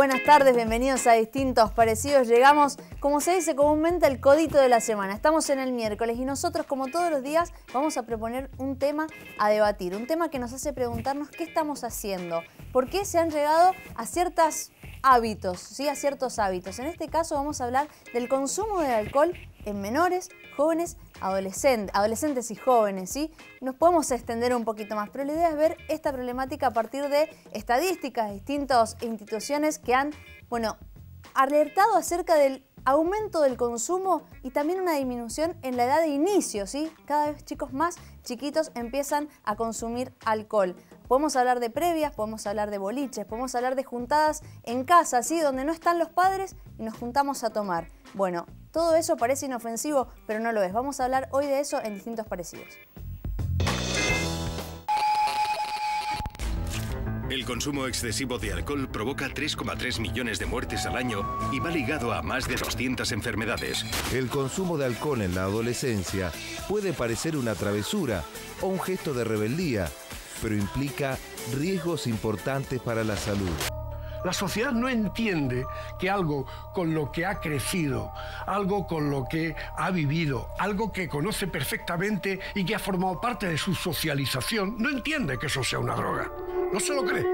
buenas tardes, bienvenidos a Distintos Parecidos. Llegamos, como se dice comúnmente, al codito de la semana. Estamos en el miércoles y nosotros, como todos los días, vamos a proponer un tema a debatir. Un tema que nos hace preguntarnos qué estamos haciendo, por qué se han llegado a ciertos hábitos, ¿sí? A ciertos hábitos. En este caso vamos a hablar del consumo de alcohol en menores, jóvenes, adolescentes y jóvenes, ¿sí? Nos podemos extender un poquito más, pero la idea es ver esta problemática a partir de estadísticas de distintas instituciones que han, alertado acerca del aumento del consumo y también una disminución en la edad de inicio, ¿sí? Cada vez chicos más chiquitos empiezan a consumir alcohol. Podemos hablar de previas, podemos hablar de boliches, podemos hablar de juntadas en casa, ¿sí? Donde no están los padres y nos juntamos a tomar. Bueno, todo eso parece inofensivo, pero no lo es. Vamos a hablar hoy de eso en Distintos Parecidos. El consumo excesivo de alcohol provoca 3,3 millones de muertes al año y va ligado a más de 200 enfermedades. El consumo de alcohol en la adolescencia puede parecer una travesura o un gesto de rebeldía, pero implica riesgos importantes para la salud. La sociedad no entiende que algo con lo que ha crecido, algo con lo que ha vivido, algo que conoce perfectamente y que ha formado parte de su socialización, no entiende que eso sea una droga. No se lo cree.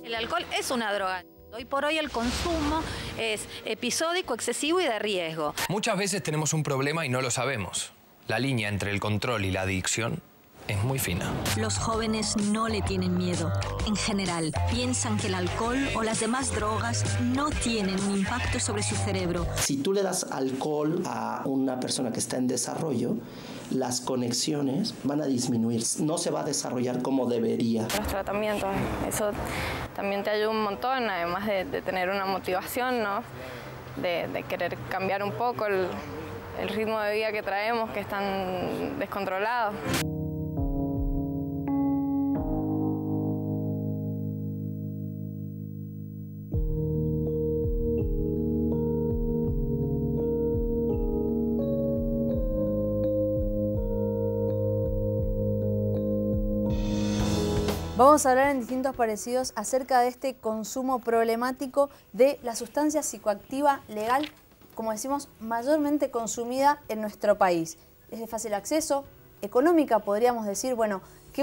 El alcohol es una droga. Hoy por hoy el consumo es episódico, excesivo y de riesgo. Muchas veces tenemos un problema y no lo sabemos. La línea entre el control y la adicción es muy fina. Los jóvenes no le tienen miedo. En general, piensan que el alcohol o las demás drogas no tienen un impacto sobre su cerebro. Si tú le das alcohol a una persona que está en desarrollo, las conexiones van a disminuir. No se va a desarrollar como debería. Los tratamientos, eso también te ayuda un montón, además de tener una motivación, ¿no? De querer cambiar un poco el ritmo de vida que traemos, que es tan descontrolado. Vamos a hablar en Distintos Parecidos acerca de este consumo problemático de la sustancia psicoactiva legal, como decimos, mayormente consumida en nuestro país. Es de fácil acceso, económica, podríamos decir,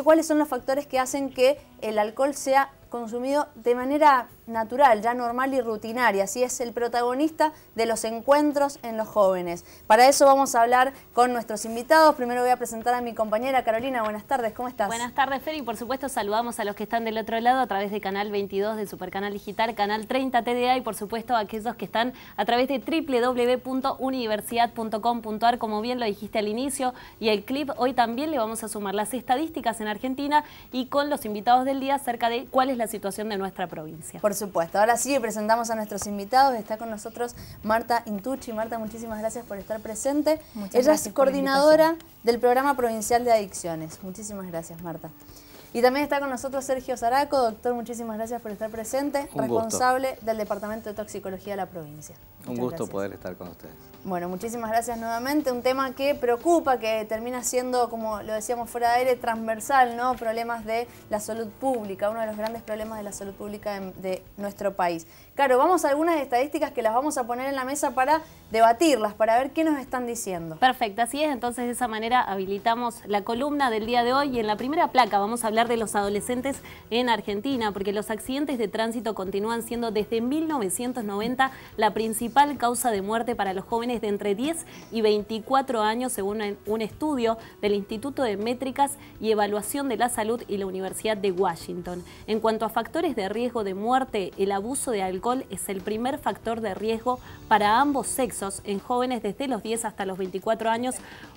¿cuáles son los factores que hacen que el alcohol sea consumido de manera natural, ya normal y rutinaria? Así es el protagonista de los encuentros en los jóvenes. Para eso vamos a hablar con nuestros invitados. Primero voy a presentar a mi compañera Carolina. Buenas tardes, ¿cómo estás? Buenas tardes, Fer, y por supuesto saludamos a los que están del otro lado a través de Canal 22 de Supercanal Digital, Canal 30 TDA y por supuesto a aquellos que están a través de www.universidad.com.ar, como bien lo dijiste al inicio, y el clip. Hoy también le vamos a sumar las estadísticas en Argentina y con los invitados del día acerca de cuál es la situación de nuestra provincia. Por supuesto. Ahora sí presentamos a nuestros invitados. Está con nosotros Marta Intucci. Marta, muchísimas gracias por estar presente. Ella es coordinadora del Programa Provincial de Adicciones. Muchísimas gracias, Marta. Y también está con nosotros Sergio Zaraco. Doctor, muchísimas gracias por estar presente. Responsable del Departamento de Toxicología de la provincia. Un gusto poder estar con ustedes. Bueno, muchísimas gracias nuevamente. Un tema que preocupa, que termina siendo, como lo decíamos fuera de aire, transversal, ¿no? Problemas de la salud pública, uno de los grandes problemas de la salud pública de nuestro país. Claro, vamos a algunas estadísticas que las vamos a poner en la mesa para debatirlas, para ver qué nos están diciendo. Perfecto, así es. Entonces, de esa manera habilitamos la columna del día de hoy y en la primera placa vamos a hablar de los adolescentes en Argentina, porque los accidentes de tránsito continúan siendo desde 1990 la principal causa de muerte para los jóvenes de entre 10 y 24 años, según un estudio del Instituto de Métricas y Evaluación de la Salud y la Universidad de Washington. En cuanto a factores de riesgo de muerte, el abuso de alcohol es el primer factor de riesgo para ambos sexos en jóvenes desde los 10 hasta los 24 años,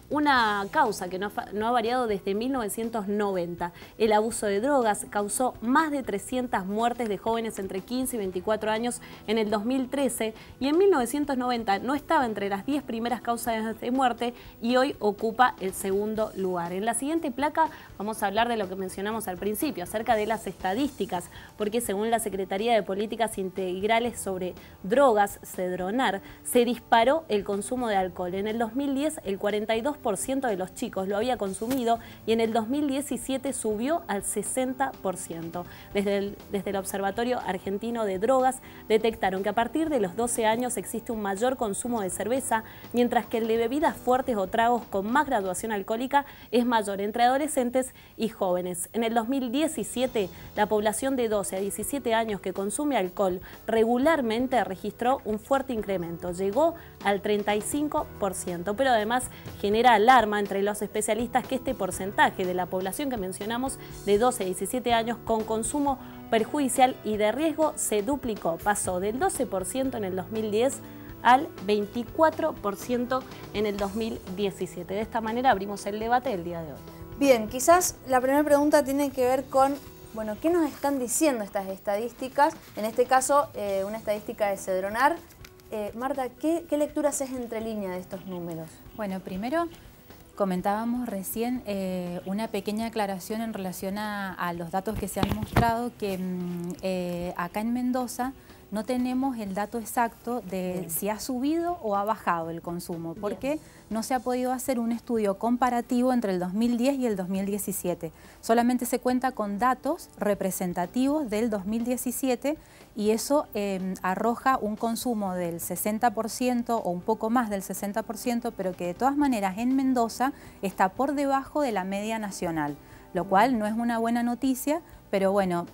una causa que no ha variado desde 1990. El abuso de drogas causó más de 300 muertes de jóvenes entre 15 y 24 años en el 2013 y en 1990 no estaba entre las 10 primeras causas de muerte y hoy ocupa el segundo lugar. En la siguiente placa vamos a hablar de lo que mencionamos al principio, acerca de las estadísticas, porque según la Secretaría de Políticas Integrales sobre Drogas, CEDRONAR, se disparó el consumo de alcohol. En el 2010 el 42% de los chicos lo había consumido y en el 2017 subió al 60%. Desde el Observatorio Argentino de Drogas detectaron que a partir de los 12 años existe un mayor consumo de cerveza, mientras que el de bebidas fuertes o tragos con más graduación alcohólica es mayor entre adolescentes y jóvenes. En el 2017, la población de 12 a 17 años que consume alcohol regularmente registró un fuerte incremento, llegó al 35%, pero además genera alarma entre los especialistas que este porcentaje de la población que mencionamos de 12 a 17 años con consumo perjudicial y de riesgo se duplicó, pasó del 12% en el 2010 al 24% en el 2017. De esta manera abrimos el debate del día de hoy. Bien, quizás la primera pregunta tiene que ver con, bueno, ¿qué nos están diciendo estas estadísticas? En este caso, una estadística de Cedronar. Marta, ¿qué lectura haces entre líneas de estos números? Bueno, primero comentábamos recién una pequeña aclaración en relación a los datos que se han mostrado, que acá en Mendoza no tenemos el dato exacto de si ha subido o ha bajado el consumo, porque no se ha podido hacer un estudio comparativo entre el 2010 y el 2017. Solamente se cuenta con datos representativos del 2017 y eso arroja un consumo del 60% o un poco más del 60%, pero que de todas maneras en Mendoza está por debajo de la media nacional, lo cual no es una buena noticia, pero bueno,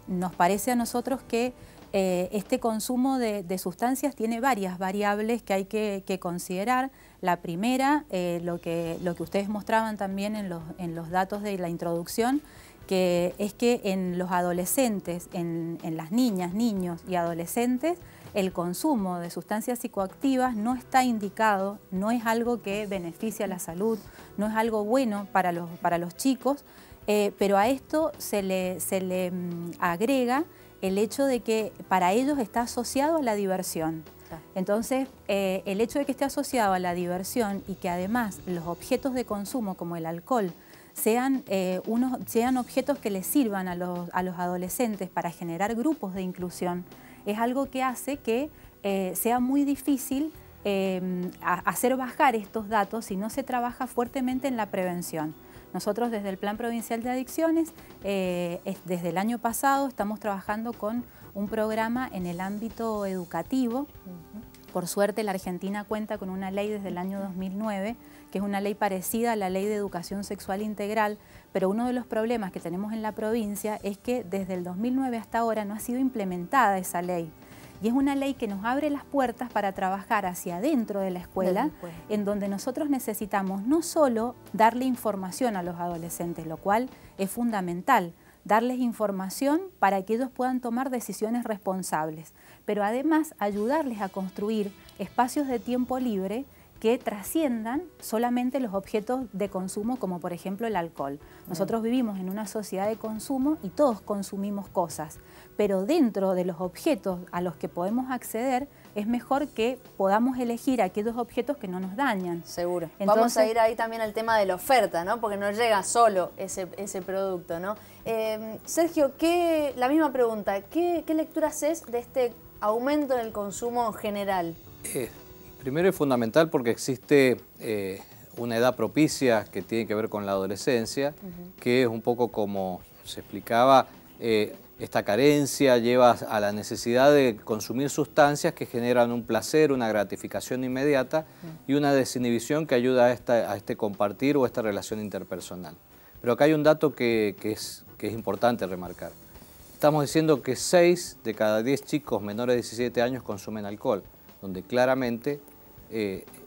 nos parece a nosotros que este consumo de sustancias tiene varias variables que hay que considerar. La primera, lo que ustedes mostraban también en los datos de la introducción, que es que en los adolescentes, en las niñas, niños y adolescentes, el consumo de sustancias psicoactivas no está indicado, no es algo que beneficie a la salud, no es algo bueno para los chicos, pero a esto se le agrega el hecho de que para ellos está asociado a la diversión. Entonces, el hecho de que esté asociado a la diversión y que además los objetos de consumo como el alcohol sean objetos que les sirvan a los adolescentes para generar grupos de inclusión, es algo que hace que sea muy difícil hacer bajar estos datos si no se trabaja fuertemente en la prevención. Nosotros desde el Plan Provincial de Adicciones, desde el año pasado, estamos trabajando con un programa en el ámbito educativo. Por suerte la Argentina cuenta con una ley desde el año 2009, que es una ley parecida a la Ley de Educación Sexual Integral, pero uno de los problemas que tenemos en la provincia es que desde el 2009 hasta ahora no ha sido implementada esa ley. Y es una ley que nos abre las puertas para trabajar hacia adentro de la escuela, en donde nosotros necesitamos no solo darle información a los adolescentes, lo cual es fundamental, darles información para que ellos puedan tomar decisiones responsables, pero además ayudarles a construir espacios de tiempo libre que trasciendan solamente los objetos de consumo, como por ejemplo el alcohol. Nosotros vivimos en una sociedad de consumo y todos consumimos cosas, pero dentro de los objetos a los que podemos acceder es mejor que podamos elegir aquellos objetos que no nos dañan. Seguro. Entonces, vamos a ir ahí también al tema de la oferta, ¿no? Porque no llega solo ese producto, ¿no? Sergio, la misma pregunta, ¿qué lectura haces de este aumento en el consumo general? Primero es fundamental porque existe una edad propicia que tiene que ver con la adolescencia, que es un poco como se explicaba, esta carencia lleva a la necesidad de consumir sustancias que generan un placer, una gratificación inmediata y una desinhibición que ayuda a este compartir o a esta relación interpersonal. Pero acá hay un dato que es importante remarcar. Estamos diciendo que 6 de cada 10 chicos menores de 17 años consumen alcohol, donde claramente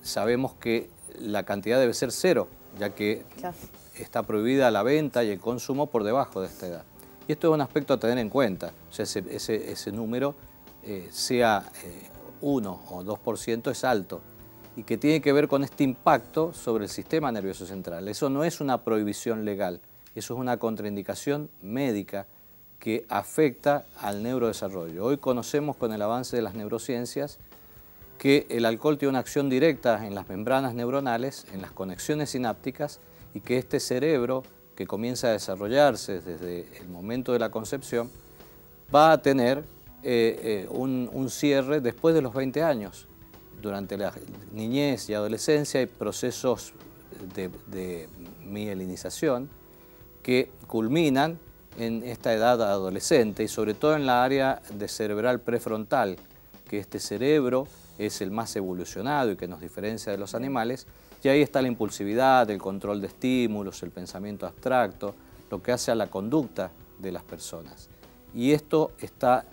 sabemos que la cantidad debe ser 0, ya que está prohibida la venta y el consumo por debajo de esta edad. Y esto es un aspecto a tener en cuenta, o sea, ese número, sea 1 o 2%, es alto, y que tiene que ver con este impacto sobre el sistema nervioso central. Eso no es una prohibición legal, eso es una contraindicación médica que afecta al neurodesarrollo. Hoy conocemos con el avance de las neurociencias que el alcohol tiene una acción directa en las membranas neuronales, en las conexiones sinápticas, y que este cerebro que comienza a desarrollarse desde el momento de la concepción va a tener un cierre después de los 20 años. Durante la niñez y adolescencia hay procesos de mielinización que culminan en esta edad adolescente y sobre todo en la área de cerebral prefrontal, que este cerebro es el más evolucionado y que nos diferencia de los animales, y ahí está la impulsividad, el control de estímulos, el pensamiento abstracto, lo que hace a la conducta de las personas. Y esto está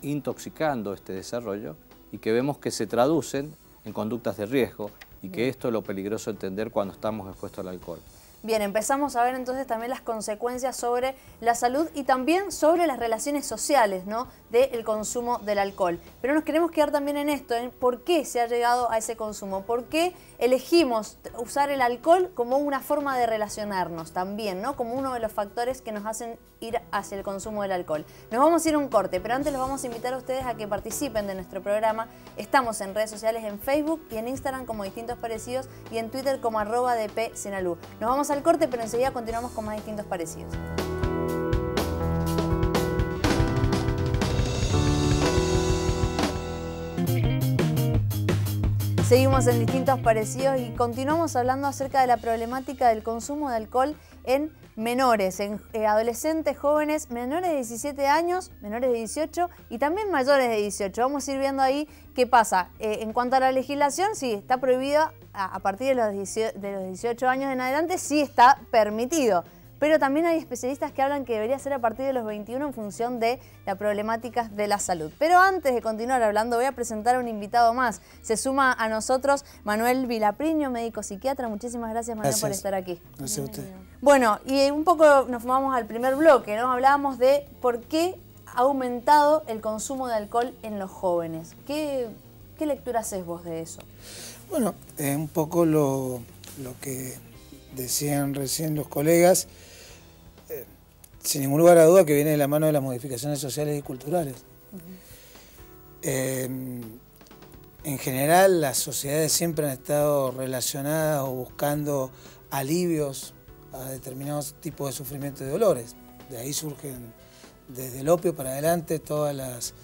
intoxicando este desarrollo y que vemos que se traducen en conductas de riesgo y que esto es lo peligroso entender cuando estamos expuestos al alcohol. Bien, empezamos a ver entonces también las consecuencias sobre la salud y también sobre las relaciones sociales, ¿no?, del consumo del alcohol. Pero nos queremos quedar también en esto, en por qué se ha llegado a ese consumo, por qué elegimos usar el alcohol como una forma de relacionarnos también, ¿no?, como uno de los factores que nos hacen ir hacia el consumo del alcohol. Nos vamos a ir a un corte, pero antes los vamos a invitar a ustedes a que participen de nuestro programa. Estamos en redes sociales, en Facebook y en Instagram como Distintos Parecidos y en Twitter como @dpsenalú. Nos vamos al corte, pero enseguida continuamos con más Distintos Parecidos. Seguimos en Distintos Parecidos y continuamos hablando acerca de la problemática del consumo de alcohol en menores, en adolescentes, jóvenes, menores de 17 años, menores de 18 y también mayores de 18. Vamos a ir viendo ahí qué pasa. En cuanto a la legislación, sí, está prohibida a partir de los 18 años en adelante, sí está permitido. Pero también hay especialistas que hablan que debería ser a partir de los 21 en función de las problemáticas de la salud. Pero antes de continuar hablando, voy a presentar a un invitado más. Se suma a nosotros Manuel Vilapriño, médico psiquiatra. Muchísimas gracias, Manuel, por estar aquí. Gracias a usted. Bueno, y un poco nos vamos al primer bloque, ¿no? Hablábamos de por qué ha aumentado el consumo de alcohol en los jóvenes. ¿Qué lectura haces vos de eso? Bueno, un poco lo que decían recién los colegas, sin ningún lugar a duda que viene de la mano de las modificaciones sociales y culturales. En general, las sociedades siempre han estado relacionadas o buscando alivios a determinados tipos de sufrimiento y dolores. De ahí surgen, desde el opio para adelante, todas las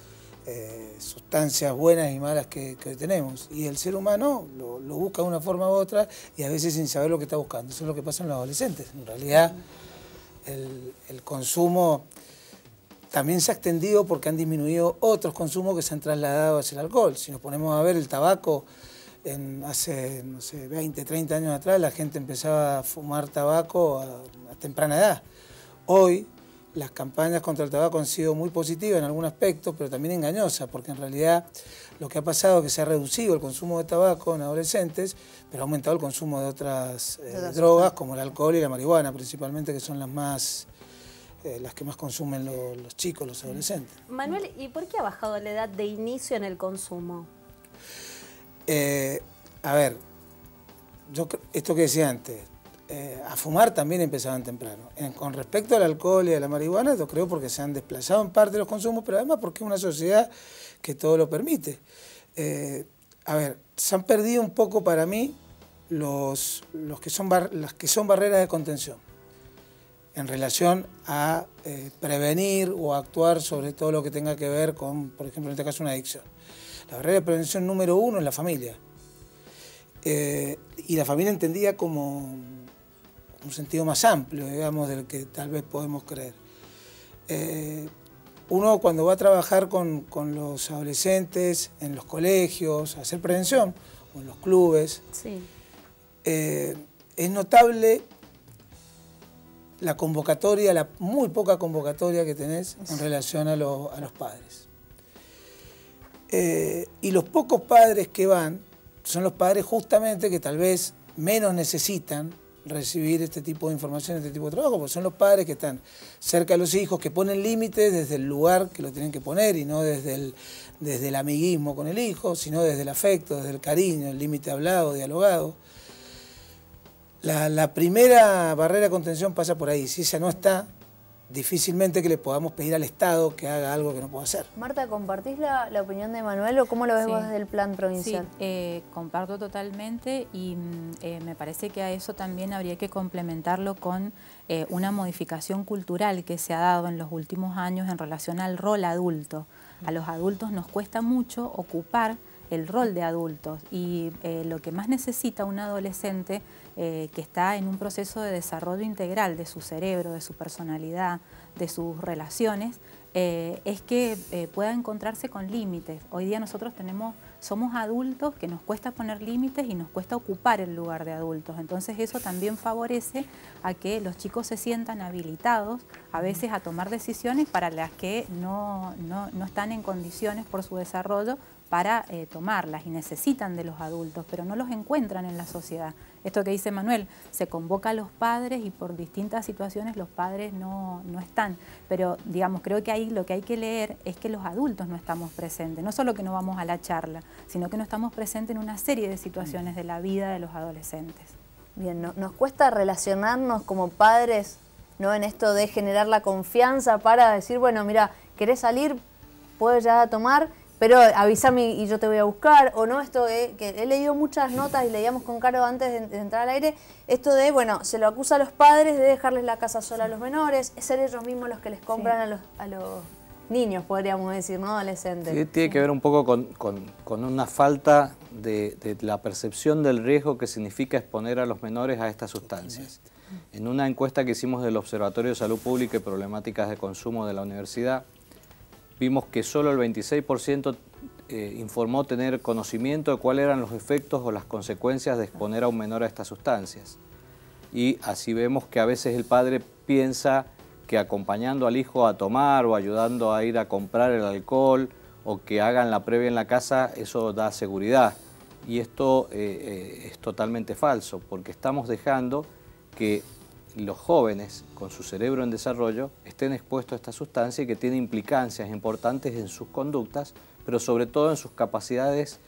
sustancias buenas y malas que tenemos. Y el ser humano lo busca de una forma u otra y a veces sin saber lo que está buscando. Eso es lo que pasa en los adolescentes. En realidad, el consumo también se ha extendido porque han disminuido otros consumos que se han trasladado hacia el alcohol. Si nos ponemos a ver el tabaco, hace, no sé, 20, 30 años atrás, la gente empezaba a fumar tabaco a temprana edad. Hoy, las campañas contra el tabaco han sido muy positivas en algún aspecto, pero también engañosas, porque en realidad lo que ha pasado es que se ha reducido el consumo de tabaco en adolescentes, pero ha aumentado el consumo de otras drogas, como el alcohol y la marihuana, principalmente, que son las que más consumen los chicos, los adolescentes. Manuel, ¿y por qué ha bajado la edad de inicio en el consumo? A ver, esto que decía antes, a fumar también empezaban temprano. Con respecto al alcohol y a la marihuana, yo creo porque se han desplazado en parte los consumos, pero además porque es una sociedad que todo lo permite. A ver, se han perdido un poco para mí las que son barreras de contención en relación a prevenir o actuar sobre todo lo que tenga que ver con, por ejemplo, en este caso, una adicción. La barrera de prevención número 1 es la familia. Y la familia entendida como un sentido más amplio, digamos, del que tal vez podemos creer. Uno cuando va a trabajar con los adolescentes en los colegios, a hacer prevención, o en los clubes, sí, es notable la convocatoria, la muy poca convocatoria que tenés en relación a los padres. Y los pocos padres que van son los padres justamente que tal vez menos necesitan recibir este tipo de información, este tipo de trabajo, porque son los padres que están cerca de los hijos, que ponen límites desde el lugar que lo tienen que poner y no desde el amiguismo con el hijo, sino desde el afecto, desde el cariño, el límite hablado, dialogado. La primera barrera de contención pasa por ahí. Si esa no está, difícilmente que le podamos pedir al Estado que haga algo que no pueda hacer. Marta, ¿compartís la opinión de Manuel o cómo lo ves vos desde el plan provincial? Sí, comparto totalmente y me parece que a eso también habría que complementarlo con una modificación cultural que se ha dado en los últimos años en relación al rol adulto. A los adultos nos cuesta mucho ocupar el rol de adultos. Y lo que más necesita un adolescente que está en un proceso de desarrollo integral de su cerebro, de su personalidad, de sus relaciones, es que pueda encontrarse con límites. Hoy día nosotros somos adultos que nos cuesta poner límites y nos cuesta ocupar el lugar de adultos. Entonces eso también favorece a que los chicos se sientan habilitados a veces a tomar decisiones para las que no están en condiciones por su desarrollo para tomarlas, y necesitan de los adultos, pero no los encuentran en la sociedad. Esto que dice Manuel, se convoca a los padres y por distintas situaciones los padres no están. Pero digamos, creo que ahí lo que hay que leer es que los adultos no estamos presentes. No solo que no vamos a la charla, sino que no estamos presentes en una serie de situaciones de la vida de los adolescentes. Bien, nos cuesta relacionarnos como padres, ¿no?, en esto de generar la confianza para decir, bueno, mira, ¿querés salir? ¿Puedes ya a tomar? Pero avísame y yo te voy a buscar, o no, esto de, que he leído muchas notas y leíamos con Caro antes de entrar al aire, esto de, bueno, se lo acusa a los padres de dejarles la casa sola a los menores, es ser ellos mismos los que les compran a los niños, podríamos decir, ¿no?, adolescentes. Sí, tiene que ver un poco con una falta de la percepción del riesgo que significa exponer a los menores a estas sustancias. En una encuesta que hicimos del Observatorio de Salud Pública y Problemáticas de Consumo de la Universidad, vimos que solo el 26% informó tener conocimiento de cuáles eran los efectos o las consecuencias de exponer a un menor a estas sustancias. Y así vemos que a veces el padre piensa que acompañando al hijo a tomar o ayudando a ir a comprar el alcohol o que hagan la previa en la casa, eso da seguridad. Y esto es totalmente falso, porque estamos dejando que los jóvenes con su cerebro en desarrollo estén expuestos a esta sustancia y que tiene implicancias importantes en sus conductas, pero sobre todo en sus capacidades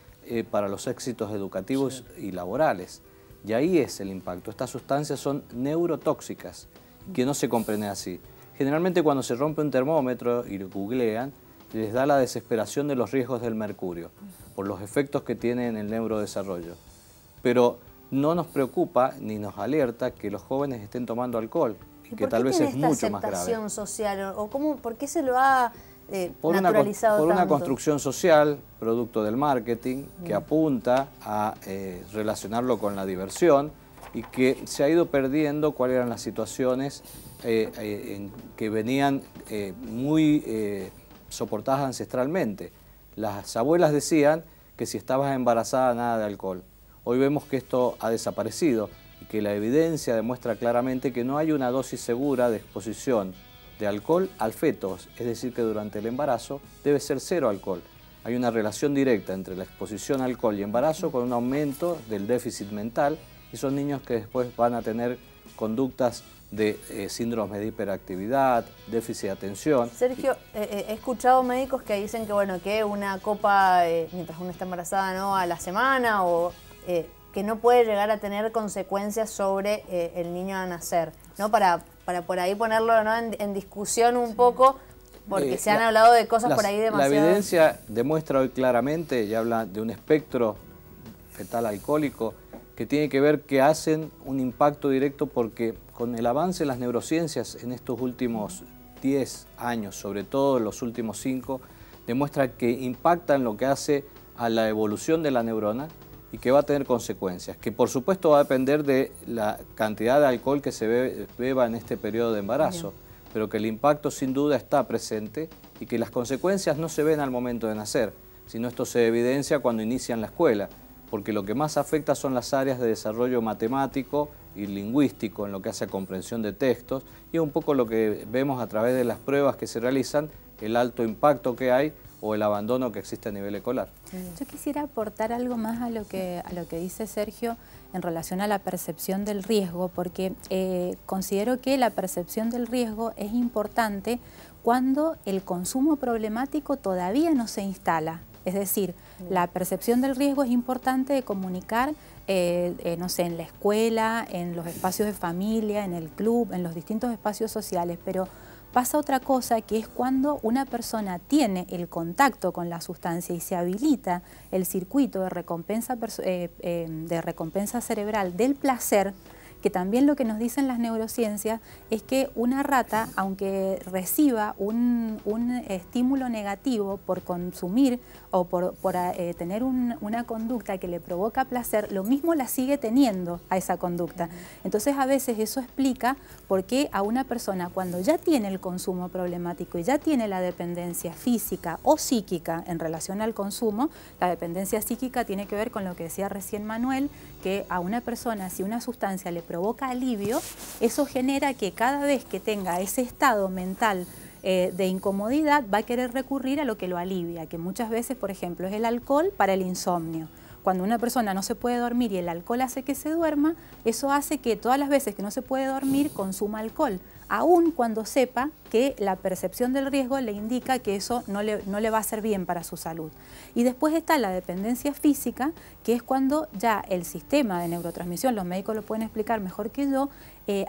para los éxitos educativos y laborales. Y ahí es el impacto. Estas sustancias son neurotóxicas, que no se comprende así. Generalmente cuando se rompe un termómetro y lo googlean, les da la desesperación de los riesgos del mercurio, por los efectos que tiene en el neurodesarrollo. Pero no nos preocupa ni nos alerta que los jóvenes estén tomando alcohol, que tal vez es mucho más grave. ¿Por qué tiene esta aceptación social? ¿O por qué se lo ha naturalizado por tanto? una construcción social, producto del marketing, que apunta a relacionarlo con la diversión y que se ha ido perdiendo cuáles eran las situaciones que venían muy soportadas ancestralmente. Las abuelas decían que si estabas embarazada nada de alcohol. Hoy vemos que esto ha desaparecido y que la evidencia demuestra claramente que no hay una dosis segura de exposición de alcohol al feto, es decir, que durante el embarazo debe ser cero alcohol. Hay una relación directa entre la exposición a alcohol y embarazo con un aumento del déficit mental y son niños que después van a tener conductas de síndromes de hiperactividad, déficit de atención. Sergio, he escuchado médicos que dicen que, bueno, que una copa mientras uno está embarazada, ¿no?, a la semana, o que no puede llegar a tener consecuencias sobre el niño a nacer, ¿no? Para por ahí ponerlo, ¿no?, en discusión un poco, porque se han hablado de cosas por ahí demasiado. La evidencia demuestra hoy claramente, y habla de un espectro fetal alcohólico, que tiene que ver que hacen un impacto directo porque con el avance de las neurociencias en estos últimos 10 años, sobre todo en los últimos 5, demuestra que impactan lo que hace a la evolución de la neurona y que va a tener consecuencias, que por supuesto va a depender de la cantidad de alcohol que se beba en este periodo de embarazo, pero que el impacto sin duda está presente y que las consecuencias no se ven al momento de nacer, sino esto se evidencia cuando inician la escuela, porque lo que más afecta son las áreas de desarrollo matemático y lingüístico en lo que hace a comprensión de textos y un poco lo que vemos a través de las pruebas que se realizan, el alto impacto que hay o el abandono que existe a nivel escolar. Yo quisiera aportar algo más a lo que dice Sergio en relación a la percepción del riesgo, porque considero que la percepción del riesgo es importante cuando el consumo problemático todavía no se instala. Es decir, la percepción del riesgo es importante de comunicar, no sé, en la escuela, en los espacios de familia, en el club, en los distintos espacios sociales, pero pasa otra cosa, que es cuando una persona tiene el contacto con la sustancia y se habilita el circuito de recompensa cerebral del placer, que también lo que nos dicen las neurociencias es que una rata, aunque reciba un estímulo negativo por consumir o por tener una conducta que le provoca placer, lo mismo la sigue teniendo a esa conducta. Entonces a veces eso explica por qué a una persona cuando ya tiene el consumo problemático y ya tiene la dependencia física o psíquica en relación al consumo, la dependencia psíquica tiene que ver con lo que decía recién Manuel, que a una persona si una sustancia le provoca alivio, eso genera que cada vez que tenga ese estado mental de incomodidad va a querer recurrir a lo que lo alivia, que muchas veces, por ejemplo, es el alcohol para el insomnio. Cuando una persona no se puede dormir y el alcohol hace que se duerma, eso hace que todas las veces que no se puede dormir consuma alcohol, aun cuando sepa que la percepción del riesgo le indica que eso no le va a hacer bien para su salud. Y después está la dependencia física, que es cuando ya el sistema de neurotransmisión, los médicos lo pueden explicar mejor que yo,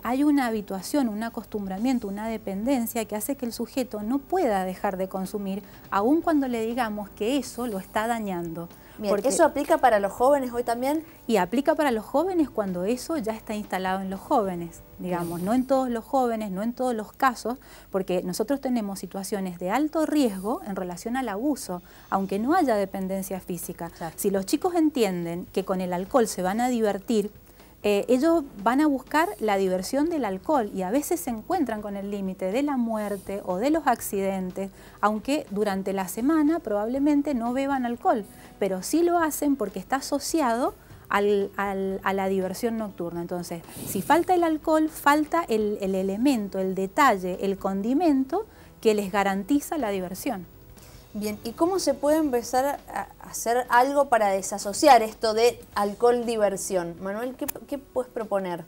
hay una habituación, un acostumbramiento, una dependencia que hace que el sujeto no pueda dejar de consumir, aun cuando le digamos que eso lo está dañando. Bien, ¿eso aplica para los jóvenes hoy también? Y aplica para los jóvenes cuando eso ya está instalado en los jóvenes, digamos, no en todos los jóvenes, no en todos los casos, porque nosotros tenemos situaciones de alto riesgo en relación al abuso, aunque no haya dependencia física. Claro. Si los chicos entienden que con el alcohol se van a divertir, ellos van a buscar la diversión del alcohol y a veces se encuentran con el límite de la muerte o de los accidentes, aunque durante la semana probablemente no beban alcohol, pero sí lo hacen porque está asociado a la diversión nocturna. Entonces, si falta el alcohol, falta el elemento, el detalle, el condimento que les garantiza la diversión. Bien, ¿y cómo se puede empezar a hacer algo para desasociar esto de alcohol-diversión? Manuel, ¿qué puedes proponer?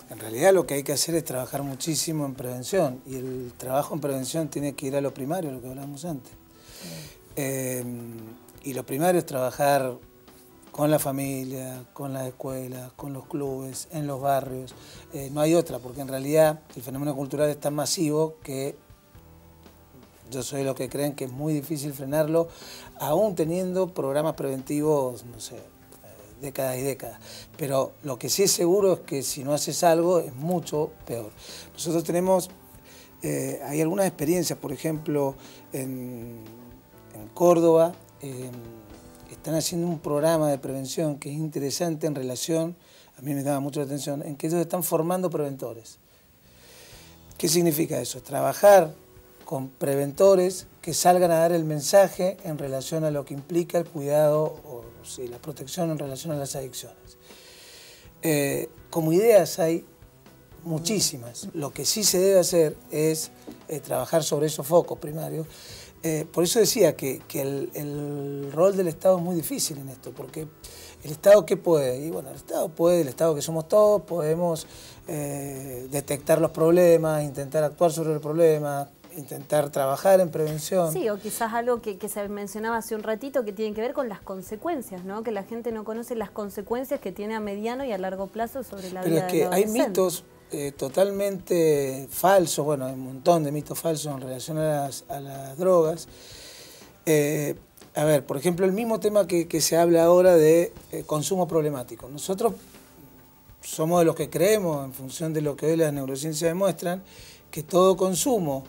En realidad lo que hay que hacer es trabajar muchísimo en prevención, y el trabajo en prevención tiene que ir a lo primario, lo que hablamos antes. Y lo primario es trabajar con la familia, con las escuelas, con los clubes, en los barrios. No hay otra, porque en realidad el fenómeno cultural es tan masivo que yo soy de los que creen que es muy difícil frenarlo, aún teniendo programas preventivos, no sé, décadas y décadas. Pero lo que sí es seguro es que si no haces algo es mucho peor. Nosotros tenemos, hay algunas experiencias, por ejemplo, en Córdoba, están haciendo un programa de prevención que es interesante en relación, a mí me llama mucho la atención, en que ellos están formando preventores. ¿Qué significa eso? Trabajar con preventores que salgan a dar el mensaje en relación a lo que implica el cuidado o sí, la protección en relación a las adicciones. Como ideas hay muchísimas. Lo que sí se debe hacer es trabajar sobre esos focos primarios. Por eso decía que el rol del Estado es muy difícil en esto, porque ¿el Estado qué puede? Y bueno, el Estado puede, el Estado que somos todos, podemos detectar los problemas, intentar actuar sobre el problema, intentar trabajar en prevención. Sí, o quizás algo que se mencionaba hace un ratito que tiene que ver con las consecuencias, ¿no? Que la gente no conoce las consecuencias que tiene a mediano y a largo plazo sobre la vida del adolescente. Pero es que hay mitos totalmente falsos, bueno, hay un montón de mitos falsos en relación a las drogas. A ver, por ejemplo, el mismo tema que se habla ahora de consumo problemático. Nosotros somos de los que creemos, en función de lo que hoy las neurociencias demuestran, que todo consumo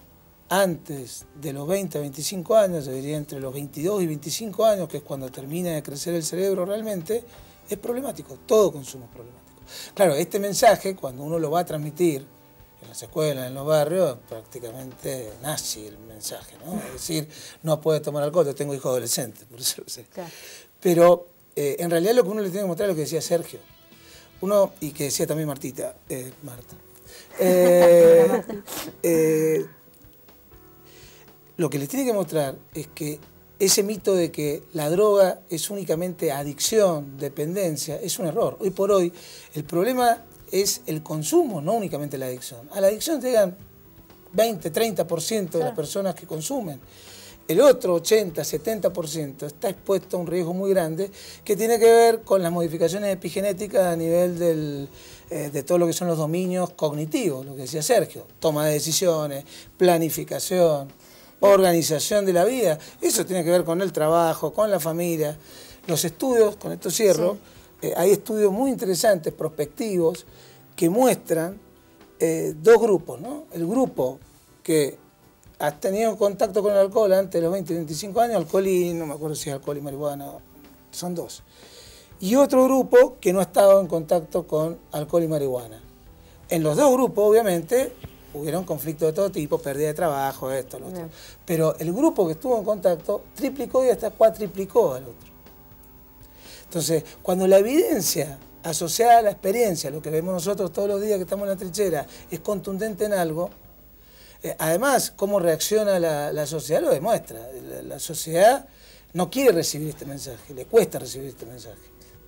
antes de los 20 a 25 años, yo diría entre los 22 y 25 años, que es cuando termina de crecer el cerebro realmente, es problemático, todo consumo es problemático. Claro, este mensaje, cuando uno lo va a transmitir en las escuelas, en los barrios, prácticamente nazi el mensaje, ¿no? Es decir, no puedes tomar alcohol, yo tengo hijos adolescentes, por eso lo sé. Claro. Pero en realidad lo que uno le tiene que mostrar es lo que decía Sergio, y que decía también Marta. Lo que les tiene que mostrar es que ese mito de que la droga es únicamente adicción, dependencia, es un error. Hoy por hoy el problema es el consumo, no únicamente la adicción. A la adicción llegan 20, 30% de las personas que consumen. El otro 80, 70% está expuesto a un riesgo muy grande que tiene que ver con las modificaciones epigenéticas a nivel de todo lo que son los dominios cognitivos, lo que decía Sergio, toma de decisiones, planificación, organización de la vida. Eso tiene que ver con el trabajo, con la familia. Los estudios, con esto cierro, hay estudios muy interesantes, prospectivos, que muestran dos grupos, ¿no? El grupo que ha tenido contacto con el alcohol antes de los 20, 25 años, alcohol y, no me acuerdo si es alcohol y marihuana, son dos. Y otro grupo que no ha estado en contacto con alcohol y marihuana. En los dos grupos, obviamente, hubieron conflictos de todo tipo, pérdida de trabajo, esto, lo otro. Pero el grupo que estuvo en contacto triplicó y hasta cuatriplicó al otro. Entonces, cuando la evidencia asociada a la experiencia, lo que vemos nosotros todos los días que estamos en la trinchera, es contundente en algo, además, cómo reacciona la sociedad lo demuestra. La sociedad no quiere recibir este mensaje, le cuesta recibir este mensaje.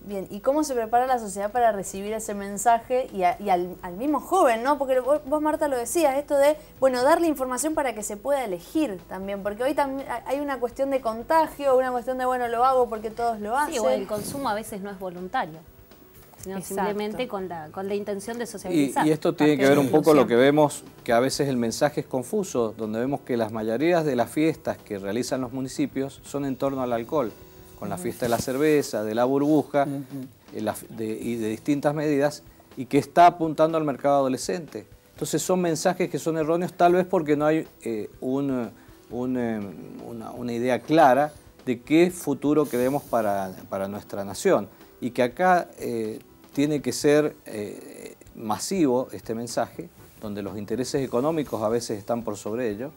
Bien, ¿y cómo se prepara la sociedad para recibir ese mensaje y al mismo joven, ¿no? Porque vos, Marta, lo decías, esto de, bueno, darle información para que se pueda elegir también, porque hoy también hay una cuestión de contagio, una cuestión de, bueno, lo hago porque todos lo hacen. Sí, o el consumo a veces no es voluntario, sino simplemente con la intención de socializar. Y esto tiene que ver un poco lo que vemos, que a veces el mensaje es confuso, donde vemos que las mayorías de las fiestas que realizan los municipios son en torno al alcohol, con la fiesta de la cerveza, de la burbuja y de distintas medidas, y que está apuntando al mercado adolescente. Entonces son mensajes que son erróneos, tal vez porque no hay una idea clara de qué futuro queremos para nuestra nación, y que acá tiene que ser masivo este mensaje, donde los intereses económicos a veces están por sobre ello,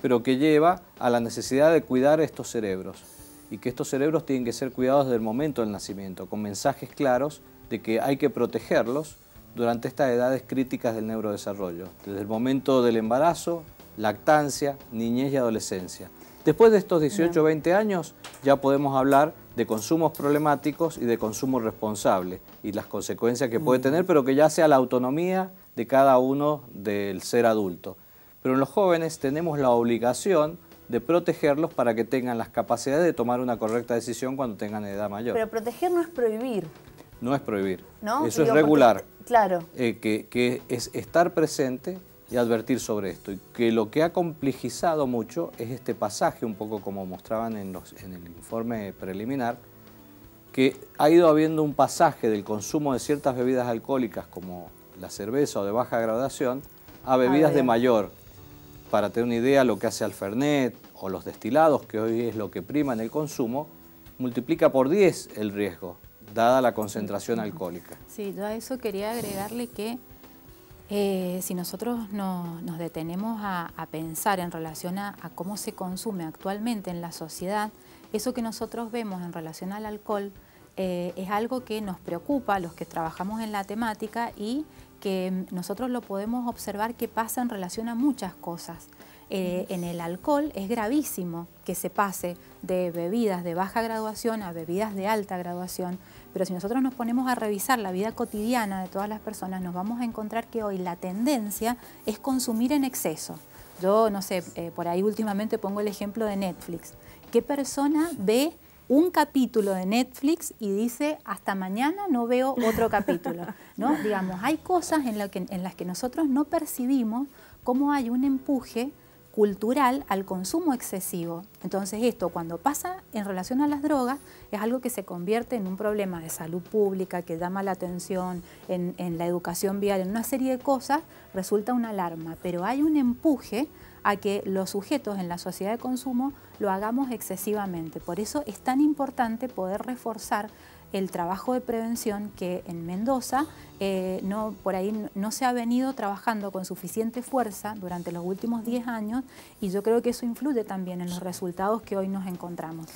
pero que lleva a la necesidad de cuidar estos cerebros, y que estos cerebros tienen que ser cuidados desde el momento del nacimiento, con mensajes claros de que hay que protegerlos durante estas edades críticas del neurodesarrollo, desde el momento del embarazo, lactancia, niñez y adolescencia. Después de estos 18 o 20 años ya podemos hablar de consumos problemáticos y de consumo responsable y las consecuencias que puede tener, pero que ya sea la autonomía de cada uno del ser adulto. Pero en los jóvenes tenemos la obligación de protegerlos para que tengan las capacidades de tomar una correcta decisión cuando tengan edad mayor. Pero proteger no es prohibir. No es prohibir, ¿no? Eso es regular. Claro. Que es estar presente y advertir sobre esto. Y que lo que ha complejizado mucho es este pasaje, un poco como mostraban en el informe preliminar, que ha ido habiendo un pasaje del consumo de ciertas bebidas alcohólicas como la cerveza o de baja graduación a bebidas de mayor. Para tener una idea, lo que hace el Fernet o los destilados, que hoy es lo que prima en el consumo, multiplica por 10 el riesgo, dada la concentración alcohólica. Sí, yo a eso quería agregarle que si nosotros nos detenemos a pensar en relación a cómo se consume actualmente en la sociedad, eso que nosotros vemos en relación al alcohol es algo que nos preocupa a los que trabajamos en la temática y que nosotros lo podemos observar que pasa en relación a muchas cosas. En el alcohol es gravísimo que se pase de bebidas de baja graduación a bebidas de alta graduación, pero si nosotros nos ponemos a revisar la vida cotidiana de todas las personas, nos vamos a encontrar que hoy la tendencia es consumir en exceso. Yo, no sé, por ahí últimamente pongo el ejemplo de Netflix. ¿Qué persona ve un capítulo de Netflix y dice, hasta mañana no veo otro capítulo? ¿No? Digamos, hay cosas en las que nosotros no percibimos cómo hay un empuje cultural al consumo excesivo. Entonces esto, cuando pasa en relación a las drogas, es algo que se convierte en un problema de salud pública, que llama la atención en la educación vial, en una serie de cosas, resulta una alarma. Pero hay un empuje a que los sujetos en la sociedad de consumo lo hagamos excesivamente. Por eso es tan importante poder reforzar el trabajo de prevención que en Mendoza por ahí no se ha venido trabajando con suficiente fuerza durante los últimos 10 años, y yo creo que eso influye también en los resultados que hoy nos encontramos.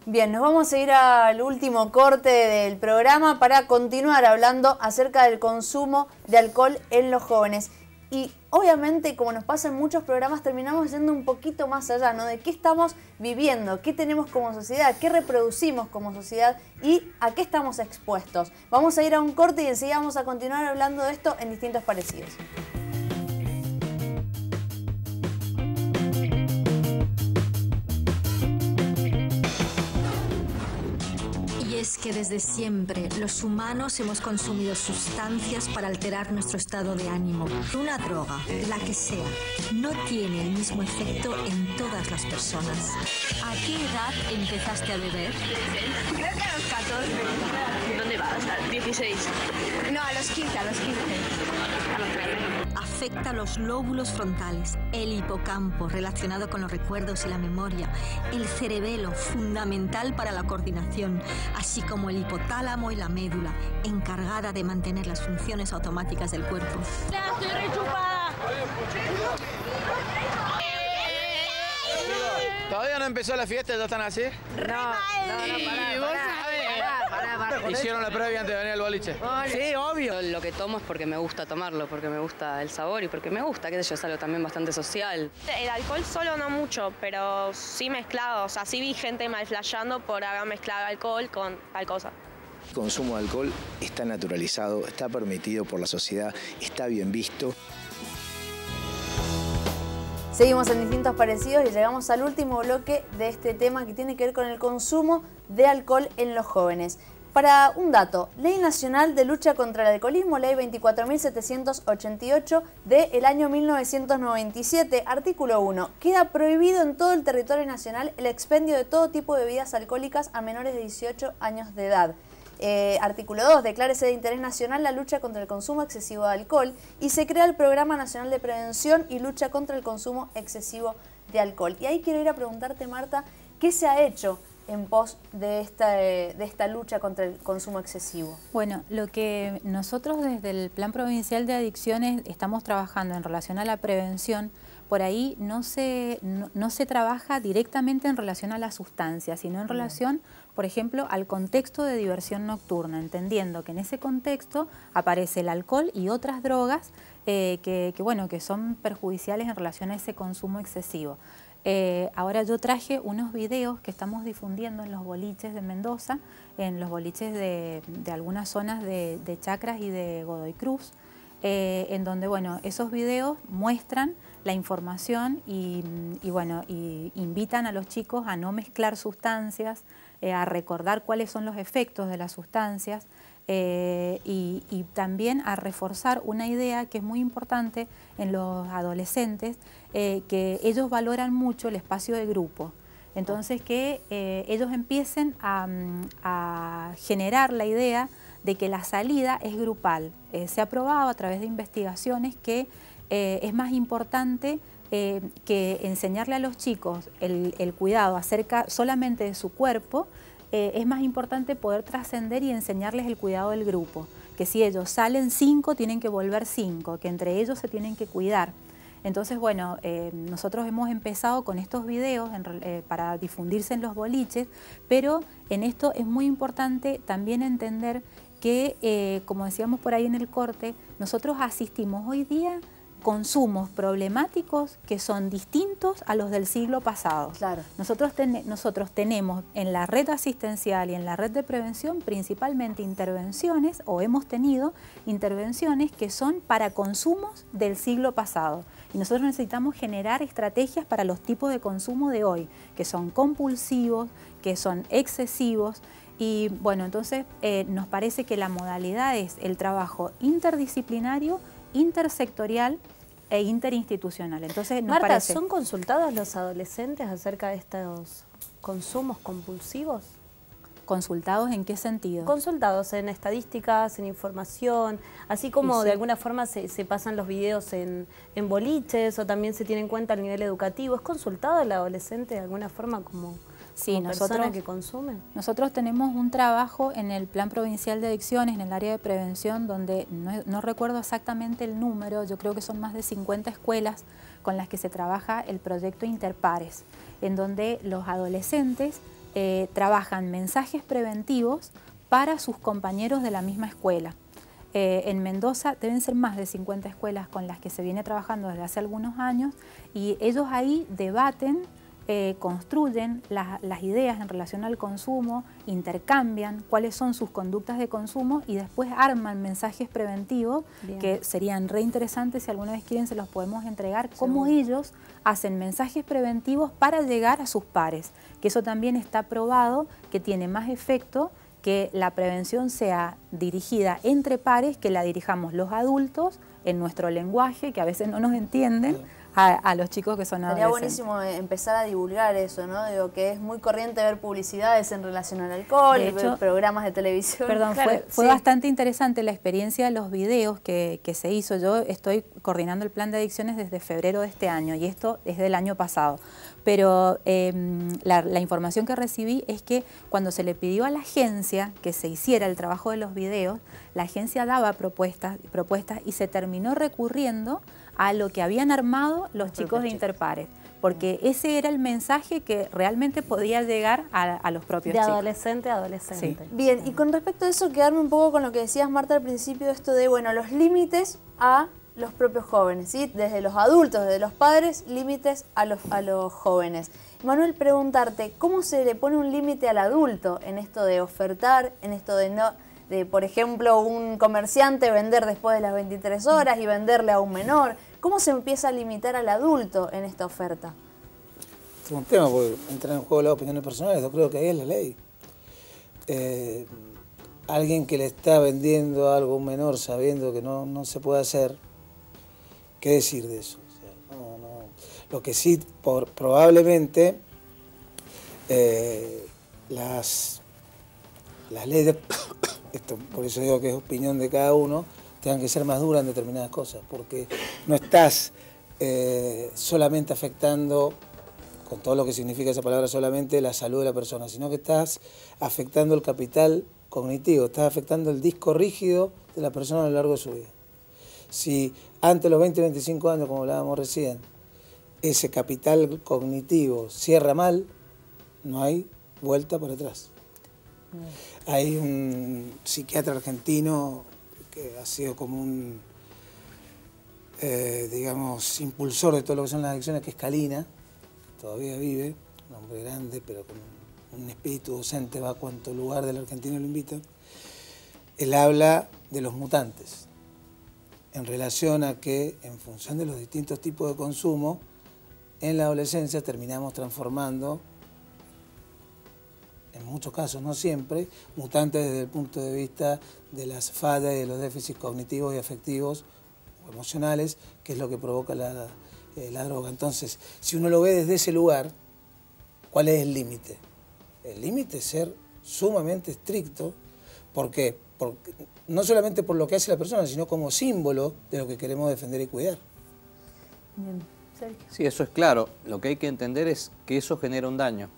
Bien, nos vamos a ir al último corte del programa para continuar hablando acerca del consumo de alcohol en los jóvenes. Y obviamente, como nos pasa en muchos programas, terminamos yendo un poquito más allá, ¿no? De qué estamos viviendo, qué tenemos como sociedad, qué reproducimos como sociedad y a qué estamos expuestos. Vamos a ir a un corte y enseguida vamos a continuar hablando de esto en Distintos Parecidos. Es que desde siempre los humanos hemos consumido sustancias para alterar nuestro estado de ánimo. Una droga, la que sea, no tiene el mismo efecto en todas las personas. ¿A qué edad empezaste a beber? Creo que a los 14. ¿Dónde vas? 16. No, a los 15, a los 15. A los 30. Afecta los lóbulos frontales, el hipocampo relacionado con los recuerdos y la memoria, el cerebelo fundamental para la coordinación, así como el hipotálamo y la médula, encargada de mantener las funciones automáticas del cuerpo. ¡Estoy rechupada! ¿Todavía no empezó la fiesta? ¿Ya están así? No, pará. ¿Hicieron la previa antes de venir al boliche? Sí, obvio. Lo que tomo es porque me gusta tomarlo, porque me gusta el sabor y porque me gusta, qué sé yo, es algo también bastante social. El alcohol solo no mucho, pero sí mezclado. O sea, sí vi gente mal flasheando por haber mezclado alcohol con tal cosa. El consumo de alcohol está naturalizado, está permitido por la sociedad, está bien visto. Seguimos en Distintos Parecidos y llegamos al último bloque de este tema que tiene que ver con el consumo de alcohol en los jóvenes. Para un dato, Ley Nacional de Lucha contra el Alcoholismo, Ley 24.788 del año 1997, artículo 1. Queda prohibido en todo el territorio nacional el expendio de todo tipo de bebidas alcohólicas a menores de 18 años de edad. Artículo 2. Declárese de interés nacional la lucha contra el consumo excesivo de alcohol y se crea el Programa Nacional de Prevención y Lucha contra el Consumo Excesivo de Alcohol. Y ahí quiero ir a preguntarte, Marta, ¿qué se ha hecho en pos de esta lucha contra el consumo excesivo? Bueno, lo que nosotros desde el Plan Provincial de Adicciones estamos trabajando en relación a la prevención, por ahí no se trabaja directamente en relación a la sustancia, sino en relación, por ejemplo, al contexto de diversión nocturna, entendiendo que en ese contexto aparece el alcohol y otras drogas que son perjudiciales en relación a ese consumo excesivo. Ahora yo traje unos videos que estamos difundiendo en los boliches de Mendoza, en los boliches de algunas zonas de Chacras y de Godoy Cruz, en donde esos videos muestran la información y invitan a los chicos a no mezclar sustancias, a recordar cuáles son los efectos de las sustancias y también a reforzar una idea que es muy importante en los adolescentes, que ellos valoran mucho el espacio de grupo. Entonces que ellos empiecen a generar la idea de que la salida es grupal. Se ha probado a través de investigaciones que es más importante que enseñarle a los chicos el cuidado acerca solamente de su cuerpo, es más importante poder trascender y enseñarles el cuidado del grupo. Que si ellos salen 5, tienen que volver 5, que entre ellos se tienen que cuidar. Entonces, nosotros hemos empezado con estos videos para difundirse en los boliches, pero en esto es muy importante también entender que, como decíamos por ahí en el corte, nosotros asistimos hoy día consumos problemáticos que son distintos a los del siglo pasado. Claro. Nosotros tenemos en la red asistencial y en la red de prevención principalmente intervenciones, o hemos tenido intervenciones que son para consumos del siglo pasado. Y nosotros necesitamos generar estrategias para los tipos de consumo de hoy, que son compulsivos, que son excesivos. Y entonces nos parece que la modalidad es el trabajo interdisciplinario, intersectorial e interinstitucional. Entonces, Marta, ¿son consultados los adolescentes acerca de estos consumos compulsivos? ¿Consultados en qué sentido? Consultados en estadísticas, en información, así como de alguna forma se pasan los videos en boliches o también se tiene en cuenta el nivel educativo. ¿Es consultado el adolescente de alguna forma como persona que consume? Nosotros tenemos un trabajo en el Plan Provincial de Adicciones, en el área de prevención, donde no recuerdo exactamente el número, yo creo que son más de 50 escuelas con las que se trabaja el proyecto Interpares, en donde los adolescentes trabajan mensajes preventivos para sus compañeros de la misma escuela. En Mendoza deben ser más de 50 escuelas con las que se viene trabajando desde hace algunos años y ellos ahí debaten, construyen las ideas en relación al consumo, intercambian cuáles son sus conductas de consumo y después arman mensajes preventivos. Bien. Que serían re interesantes, si alguna vez quieren se los podemos entregar, cómo ellos hacen mensajes preventivos para llegar a sus pares, que eso también está probado que tiene más efecto que la prevención sea dirigida entre pares, que la dirijamos los adultos en nuestro lenguaje, que a veces no nos entienden, a los chicos que son Sería adolescentes. buenísimo empezar a divulgar eso, ¿no? Digo, que es muy corriente ver publicidades en relación al alcohol, De hecho, ver programas de televisión. Perdón, Claro, fue sí. bastante interesante la experiencia de los videos que se hizo. Yo estoy coordinando el plan de adicciones desde febrero de este año y esto es del año pasado. Pero la información que recibí es que cuando se le pidió a la agencia que se hiciera el trabajo de los videos, la agencia daba propuestas y se terminó recurriendo a lo que habían armado los chicos de Interpares, porque ese era el mensaje que realmente podía llegar a los propios De chicos. adolescente a adolescente. Sí. Bien, y con respecto a eso, quedarme un poco con lo que decías, Marta, al principio, esto de, bueno, los límites a los propios jóvenes, ¿sí? Desde los adultos, desde los padres, límites a los jóvenes. Manuel, preguntarte, ¿cómo se le pone un límite al adulto en esto de ofertar, en esto de no, de, por ejemplo, un comerciante vender después de las 23 horas y venderle a un menor? ¿Cómo se empieza a limitar al adulto en esta oferta? Es un tema, porque entran en juego las opiniones personales, yo creo que ahí es la ley. Alguien que le está vendiendo algo a un menor sabiendo que no se puede hacer, ¿qué decir de eso? O sea, lo que sí, probablemente, las leyes, esto, por eso digo que es opinión de cada uno, tengan que ser más duras en determinadas cosas, porque no estás solamente afectando, con todo lo que significa esa palabra solamente, la salud de la persona, sino que estás afectando el capital cognitivo, estás afectando el disco rígido de la persona a lo largo de su vida. Si antes de los 20, 25 años, como hablábamos recién, ese capital cognitivo cierra mal, no hay vuelta para atrás. Hay un psiquiatra argentino que ha sido como un, digamos, impulsor de todo lo que son las adicciones, que es Calina, todavía vive, un hombre grande, pero con un espíritu docente, va a cuanto lugar del argentino lo invita. Él habla de los mutantes, en relación a que, en función de los distintos tipos de consumo, en la adolescencia terminamos transformando, en muchos casos, no siempre, mutantes desde el punto de vista de las fallas y de los déficits cognitivos y afectivos o emocionales, que es lo que provoca la droga. Entonces, si uno lo ve desde ese lugar, ¿cuál es el límite? El límite es ser sumamente estricto. ¿Por qué? Porque, no solamente por lo que hace la persona, sino como símbolo de lo que queremos defender y cuidar. Bien. Sergio. Sí, eso es claro. Lo que hay que entender es que eso genera un daño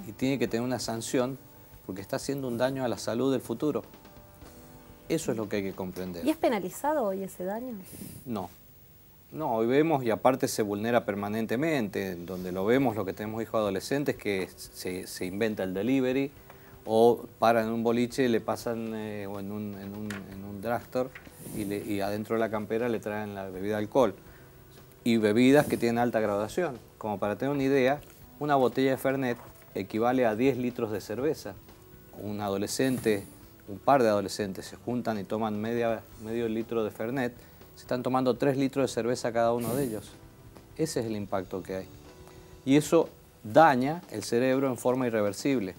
y tiene que tener una sanción porque está haciendo un daño a la salud del futuro. Eso es lo que hay que comprender. ¿Y es penalizado hoy ese daño? No. No, hoy vemos, y aparte se vulnera permanentemente, donde lo vemos, lo que tenemos hijos adolescentes, que se inventa el delivery, o paran en un boliche, le pasan o en un drugstore y adentro de la campera le traen la bebida de alcohol. Y bebidas que tienen alta graduación. Como para tener una idea, una botella de Fernet equivale a 10 litros de cerveza. Un adolescente, un par de adolescentes se juntan y toman medio litro de Fernet, se están tomando 3 litros de cerveza cada uno de ellos. Ese es el impacto que hay. Y eso daña el cerebro en forma irreversible,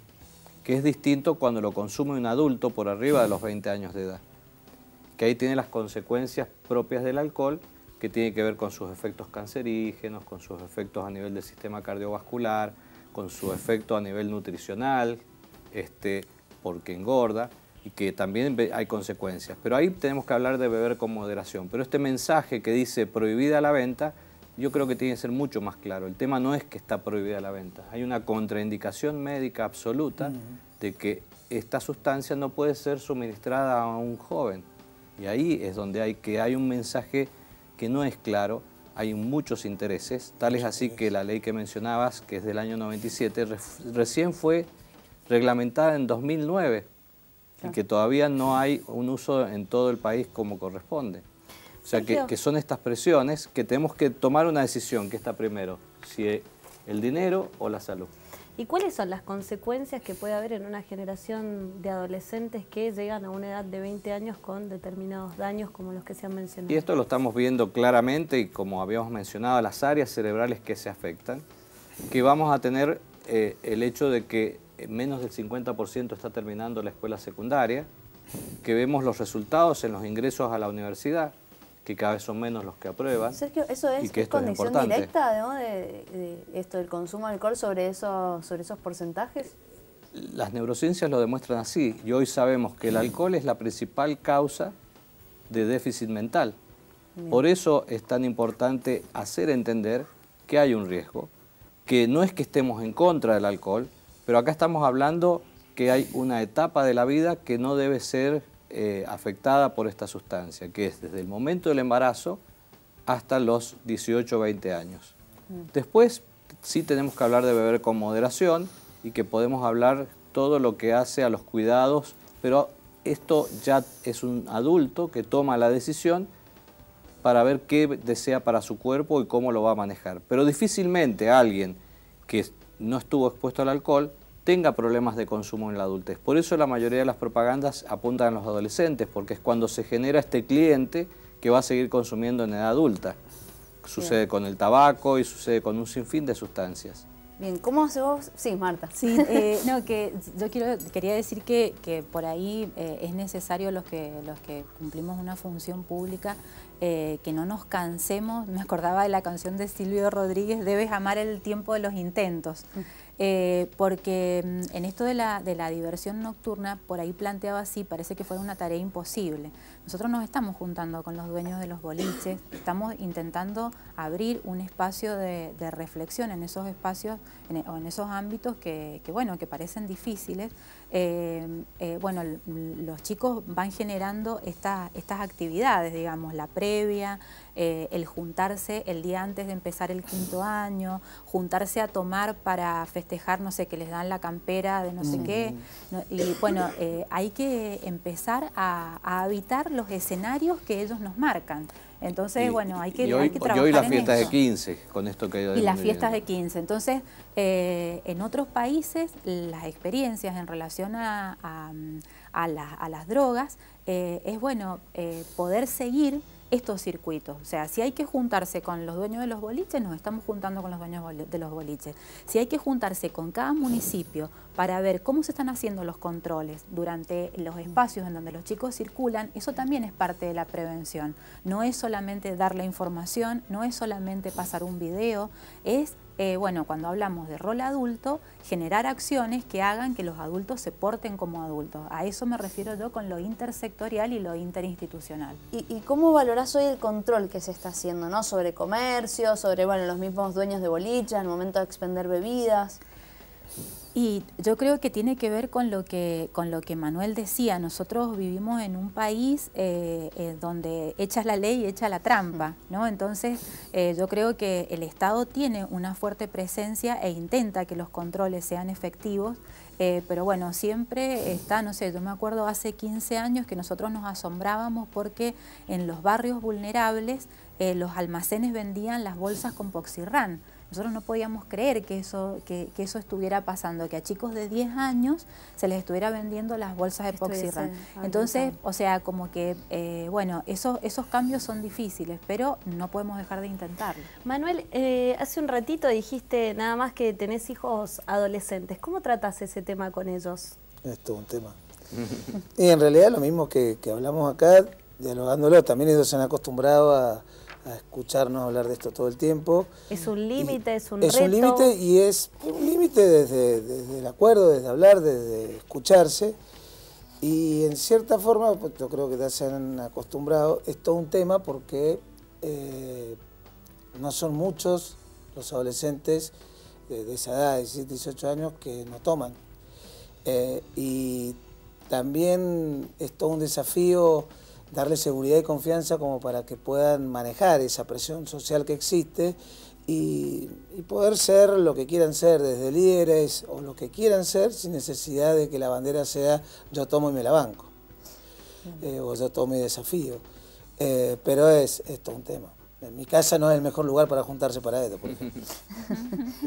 que es distinto cuando lo consume un adulto por arriba de los 20 años de edad, que ahí tiene las consecuencias propias del alcohol, que tiene que ver con sus efectos cancerígenos, con sus efectos a nivel del sistema cardiovascular, con su efecto a nivel nutricional, porque engorda, y que también hay consecuencias. Pero ahí tenemos que hablar de beber con moderación. Pero este mensaje que dice prohibida la venta, yo creo que tiene que ser mucho más claro. El tema no es que está prohibida la venta. Hay una contraindicación médica absoluta de que esta sustancia no puede ser suministrada a un joven. Y ahí es donde hay un mensaje que no es claro, hay muchos intereses, tal es así que la ley que mencionabas, que es del año 97, recién fue reglamentada en 2009 y que todavía no hay un uso en todo el país como corresponde. O sea, que son estas presiones que tenemos que tomar una decisión, que está primero, si el dinero o la salud. ¿Y cuáles son las consecuencias que puede haber en una generación de adolescentes que llegan a una edad de 20 años con determinados daños como los que se han mencionado? Y esto lo estamos viendo claramente y como habíamos mencionado, las áreas cerebrales que se afectan, que vamos a tener el hecho de que menos del 50% está terminando la escuela secundaria, que vemos los resultados en los ingresos a la universidad, que cada vez son menos los que aprueban. Sergio, eso es y que esto condición es importante. directa, ¿no? de esto del consumo de alcohol sobre esos porcentajes. Las neurociencias lo demuestran así, y hoy sabemos que el alcohol es la principal causa de déficit mental. Bien. Por eso es tan importante hacer entender que hay un riesgo, que no es que estemos en contra del alcohol, pero acá estamos hablando que hay una etapa de la vida que no debe ser afectada por esta sustancia, que es desde el momento del embarazo hasta los 18 o 20 años. Después sí tenemos que hablar de beber con moderación y que podemos hablar todo lo que hace a los cuidados, pero esto ya es un adulto que toma la decisión para ver qué desea para su cuerpo y cómo lo va a manejar. Pero difícilmente alguien que no estuvo expuesto al alcohol tenga problemas de consumo en la adultez. Por eso la mayoría de las propagandas apuntan a los adolescentes, porque es cuando se genera este cliente que va a seguir consumiendo en edad adulta. Sucede con el tabaco y sucede con un sinfín de sustancias. Bien, ¿cómo hace vos? Sí, Marta. Sí, no, que yo quería decir que por ahí es necesario los que cumplimos una función pública, que no nos cansemos. Me acordaba de la canción de Silvio Rodríguez, Debes amar el tiempo de los intentos. Porque en esto de la diversión nocturna, por ahí planteaba así, parece que fuera una tarea imposible. Nosotros nos estamos juntando con los dueños de los boliches, estamos intentando abrir un espacio de reflexión en esos espacios o en esos ámbitos que parecen difíciles. Bueno, los chicos van generando estas actividades, digamos, la previa, el juntarse el día antes de empezar el 5º año, juntarse a tomar para festejar, no sé, que les dan la campera de no sé qué. Y bueno, hay que empezar a habitar los escenarios que ellos nos marcan. Entonces, bueno, hay que trabajar. Y hoy las fiestas de 15, con esto que y las fiestas de 15. Entonces, en otros países, las experiencias en relación a las drogas, es bueno poder seguir estos circuitos. O sea, si hay que juntarse con los dueños de los boliches, nos estamos juntando con los dueños de los boliches. Si hay que juntarse con cada municipio para ver cómo se están haciendo los controles durante los espacios en donde los chicos circulan, eso también es parte de la prevención. No es solamente dar la información, no es solamente pasar un video, es bueno, cuando hablamos de rol adulto, generar acciones que hagan que los adultos se porten como adultos. A eso me refiero yo con lo intersectorial y lo interinstitucional. ¿Y cómo valorás hoy el control que se está haciendo, ¿no? Sobre comercio, sobre los mismos dueños de boliches, al momento de expender bebidas? Y yo creo que tiene que ver con lo que Manuel decía. Nosotros vivimos en un país donde echas la ley y echa la trampa, ¿no? Entonces yo creo que el Estado tiene una fuerte presencia e intenta que los controles sean efectivos, pero bueno, siempre está, no sé, yo me acuerdo hace 15 años que nosotros nos asombrábamos porque en los barrios vulnerables los almacenes vendían las bolsas con Poxirrán. Nosotros no podíamos creer que eso estuviera pasando, que a chicos de 10 años se les estuviera vendiendo las bolsas de Poxirrán. Entonces, o sea, como que, bueno, esos cambios son difíciles, pero no podemos dejar de intentarlo. Manuel, hace un ratito dijiste nada más que tenés hijos adolescentes. ¿Cómo tratás ese tema con ellos? Es todo un tema. Y en realidad lo mismo que hablamos acá, dialogándolo, también ellos se han acostumbrado a escucharnos hablar de esto todo el tiempo. ¿Es un límite, es un reto? Es un límite y es un límite desde el acuerdo, desde hablar, desde escucharse. Y en cierta forma, pues yo creo que ya se han acostumbrado, es todo un tema porque no son muchos los adolescentes de esa edad, de 17, 18 años, que no toman. Y también es todo un desafío darle seguridad y confianza como para que puedan manejar esa presión social que existe y poder ser lo que quieran ser, desde líderes o lo que quieran ser, sin necesidad de que la bandera sea yo tomo y me la banco, o yo tomo y desafío. Pero es todo un tema. En mi casa no es el mejor lugar para juntarse para esto, por ejemplo.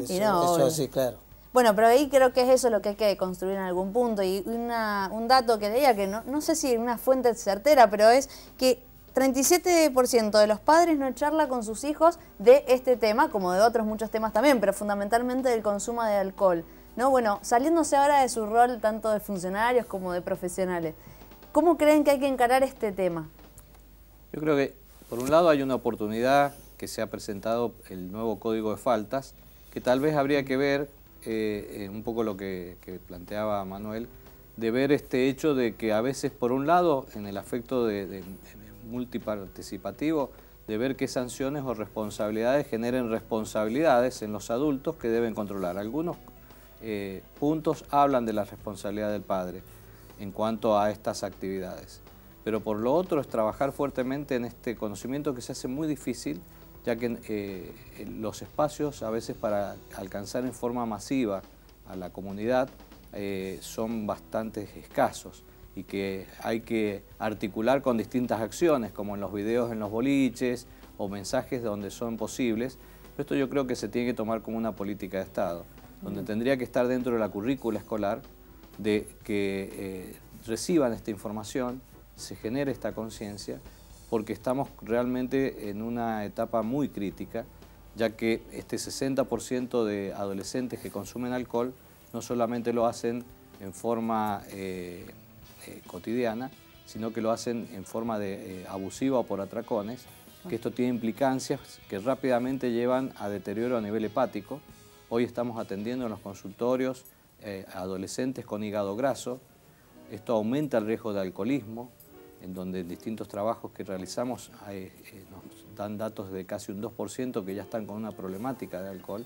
Eso sí, claro. Bueno, pero ahí creo que es eso lo que hay que construir en algún punto. Y un dato que leía, que no sé si una fuente certera, pero es que 37% de los padres no charla con sus hijos de este tema, como de otros muchos temas también, pero fundamentalmente del consumo de alcohol, ¿no? Bueno, saliéndose ahora de su rol tanto de funcionarios como de profesionales, ¿cómo creen que hay que encarar este tema? Yo creo que Por un lado hay una oportunidad que se ha presentado el nuevo Código de Faltas, que tal vez habría que ver, un poco lo que planteaba Manuel, de ver este hecho de que a veces, por un lado, en el aspecto de multiparticipativo, de ver qué sanciones o responsabilidades generen responsabilidades en los adultos que deben controlar. Algunos puntos hablan de la responsabilidad del padre en cuanto a estas actividades. Pero por lo otro es trabajar fuertemente en este conocimiento que se hace muy difícil, ya que los espacios a veces para alcanzar en forma masiva a la comunidad son bastante escasos y que hay que articular con distintas acciones, como en los videos en los boliches o mensajes donde son posibles. Pero esto yo creo que se tiene que tomar como una política de Estado, donde tendría que estar dentro de la currícula escolar de que reciban esta información, se genere esta conciencia, porque estamos realmente en una etapa muy crítica, ya que este 60% de adolescentes que consumen alcohol no solamente lo hacen en forma cotidiana, sino que lo hacen en forma abusiva o por atracones, que esto tiene implicancias que rápidamente llevan a deterioro a nivel hepático. Hoy estamos atendiendo en los consultorios adolescentes con hígado graso. Esto aumenta el riesgo de alcoholismo, en donde en distintos trabajos que realizamos nos dan datos de casi un 2% que ya están con una problemática de alcohol.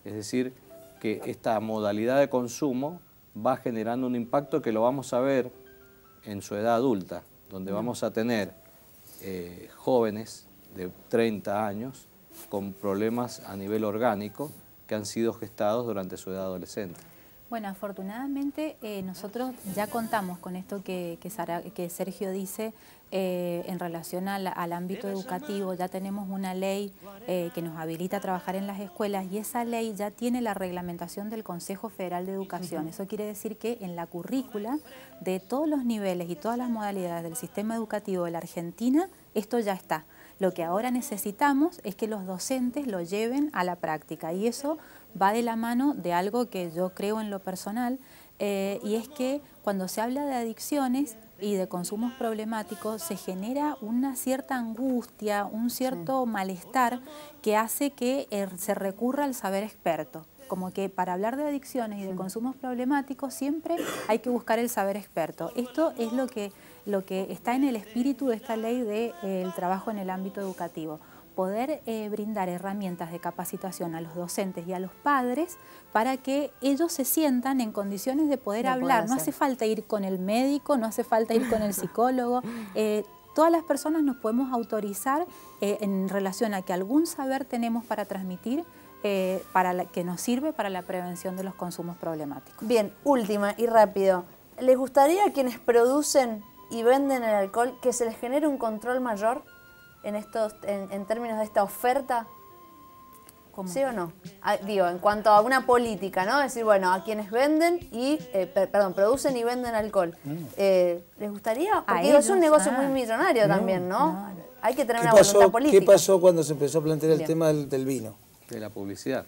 Es decir, que esta modalidad de consumo va generando un impacto que lo vamos a ver en su edad adulta, donde vamos a tener jóvenes de 30 años con problemas a nivel orgánico que han sido gestados durante su edad adolescente. Bueno, afortunadamente nosotros ya contamos con esto que Sergio dice en relación al ámbito educativo. Ya tenemos una ley que nos habilita a trabajar en las escuelas y esa ley ya tiene la reglamentación del Consejo Federal de Educación. Eso quiere decir que en la currícula de todos los niveles y todas las modalidades del sistema educativo de la Argentina, esto ya está. Lo que ahora necesitamos es que los docentes lo lleven a la práctica y eso va de la mano de algo que yo creo en lo personal y es que cuando se habla de adicciones y de consumos problemáticos se genera una cierta angustia, un cierto malestar que hace que se recurra al saber experto. Como que para hablar de adicciones y de consumos problemáticos siempre hay que buscar el saber experto. Esto es lo que está en el espíritu de esta ley del trabajo en el ámbito educativo. Poder brindar herramientas de capacitación a los docentes y a los padres para que ellos se sientan en condiciones de poder hablar. No hace falta ir con el médico, no hace falta ir con el psicólogo. Todas las personas nos podemos autorizar en relación a que algún saber tenemos para transmitir que nos sirve para la prevención de los consumos problemáticos. Bien, última y rápido. ¿Les gustaría a quienes producen y venden el alcohol que se les genere un control mayor en términos de esta oferta? ¿Cómo? ¿Sí o no? Digo, en cuanto a una política, ¿no? Es decir, bueno, a quienes venden y, producen y venden alcohol. ¿Les gustaría? Porque es un negocio muy millonario también, ¿no? Hay que tener una voluntad política. ¿Qué pasó cuando se empezó a plantear el tema del vino? De la publicidad.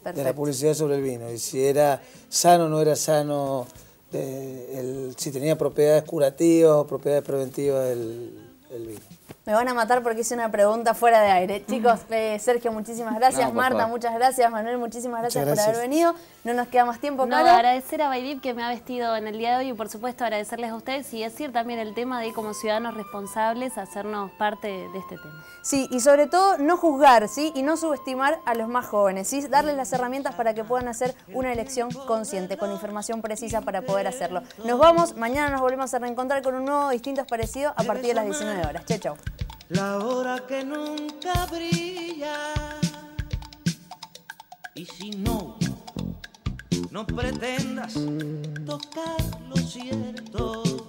Perfecto. De la publicidad sobre el vino. Y si era sano o no era sano, si tenía propiedades curativas o propiedades preventivas el vino. Me van a matar porque hice una pregunta fuera de aire. Chicos, Sergio, muchísimas gracias. Marta, muchas gracias. Manuel, muchísimas gracias por haber venido. No nos queda más tiempo, Caro. Agradecer a Bailip que me ha vestido en el día de hoy y por supuesto agradecerles a ustedes y decir también el tema de como ciudadanos responsables hacernos parte de este tema. Sí, y sobre todo no juzgar, ¿sí? Y no subestimar a los más jóvenes, ¿sí? Darles las herramientas para que puedan hacer una elección consciente, con información precisa para poder hacerlo. Nos vamos, mañana nos volvemos a reencontrar con un nuevo Distintos Parecidos a partir de las 19 horas. Chau, chau. La hora que nunca brilla. Y si no pretendas tocar lo cierto.